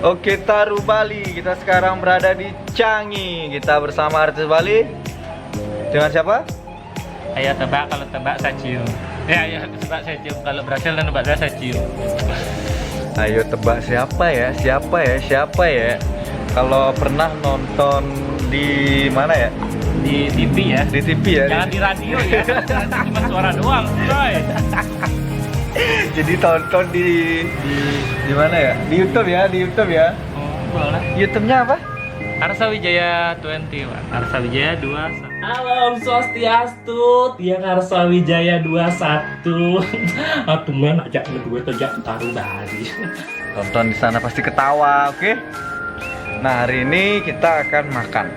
Oke, Taru Bali. Kita sekarang berada di Changi. Kita bersama artis Bali. Dengan siapa? Ayo tebak, kalau tebak saya cium. Ya, tebak saya cium. Kalau berhasil dan tebak saya cium. Ayo tebak siapa ya? Siapa ya? Kalau pernah nonton di mana ya? Di TV ya. Di TV ya. Jangan di radio ya. Cuma suara doang, coy. Jadi tonton di mana ya? Di YouTube ya, Boleh. YouTube-nya apa? Arsa Wijaya 21. Arsa Wijaya 21. Halo, Om Swastiastu. Tiang Arsa Wijaya 21. Atuh men ajak gue ajak Taru Bali. Tonton di sana pasti ketawa, oke? Nah, hari ini kita akan makan.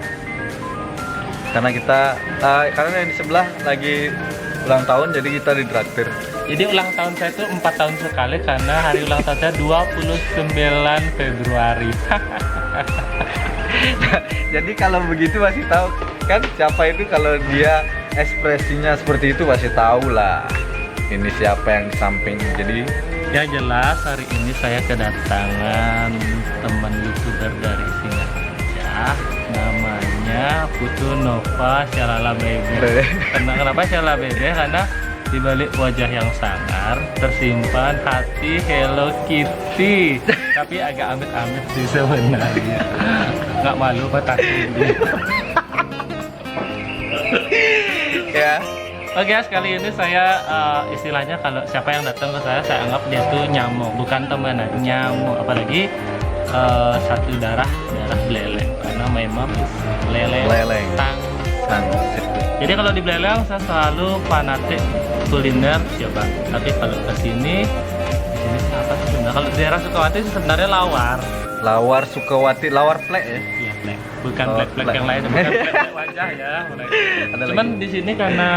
Karena yang di sebelah lagi ulang tahun, jadi kita ditraktir. Jadi ulang tahun saya itu 4 tahun sekali karena hari ulang tahun saya 29 Februari. Jadi kalau begitu masih tahu kan siapa itu, kalau dia ekspresinya seperti itu pasti tahu lah. Ini siapa yang di samping. Jadi ya jelas hari ini saya kedatangan teman YouTuber dari Singaraja, namanya Putu Nova Shalala Bebe. Kenapa Shalala Bebe? Karena di balik wajah yang sangar tersimpan hati Hello Kitty. Tapi agak amit-amit sih sebenarnya. Nggak malu patah ini. ya, Oke, sekali ini saya istilahnya kalau siapa yang datang ke saya anggap dia tuh nyamuk, bukan temenan, nyamuk. Apalagi satu darah beleleng, karena memang leleng tang. Jadi kalau di Beleleng saya selalu fanatik kuliner coba. Tapi kalau ke sini apa sih sebenarnya? Kalau di daerah Sukawati sebenarnya Lawar Sukawati, lawar plek ya. Iya, plek. Bukan Oh, plek-plek yang lain, bukan plek wajah ya. Ada Cuman lagi. di sini karena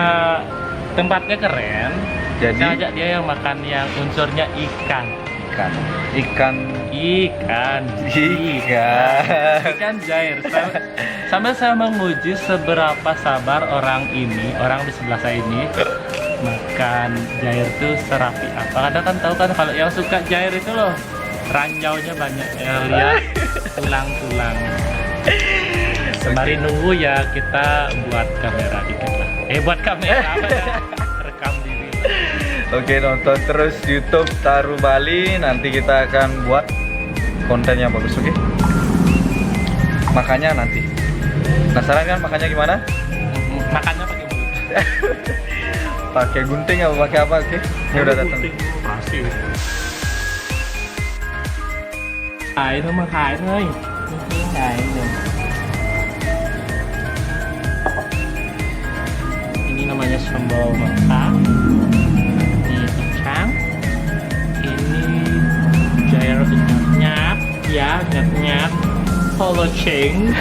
tempatnya keren, Jadi saya ajak dia yang makan yang unsurnya ikan. ikan Jair. Sambil saya menguji seberapa sabar orang di sebelah saya ini makan jair itu serapi apa. Kadang kan tahu kan kalau yang suka jair itu loh ranjaunya banyak ya, lihat tulang-tulang. Sembari nunggu ya kita buat kamera dikit lah. Buat kamera apa ya? Rekam diri. Oke, nonton terus YouTube Taru Bali. Nanti kita akan buat konten yang bagus, oke? Makanya nanti. Penasaran kan makannya gimana? Makannya pakai mulut. Pakai gunting apa pakai apa? Oke. Ini udah datang. Pasti. Khải thôi mà Khải thôi. Ini namanya sambal mata. Ini ikan. Ini jair nyap ya, nyap. Poloceng.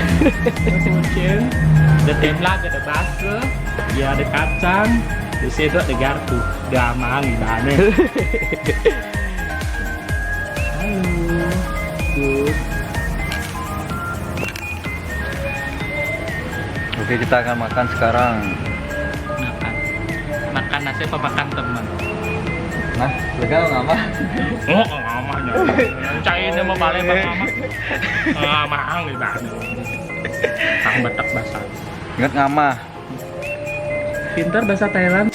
Ada temlak, ada bakso, ya ada kacang. Di situ ada garpu, gamang gimana? Halo, good. Oke, kita akan makan sekarang. Makan nasi apa makan teman? Nah, legal nggak mah? Oh, ngamahnya. Cairnya mau balik ngamah. Ngamah gimana? Kang batak basah. Ingat ngamah. Pintar bahasa Thailand.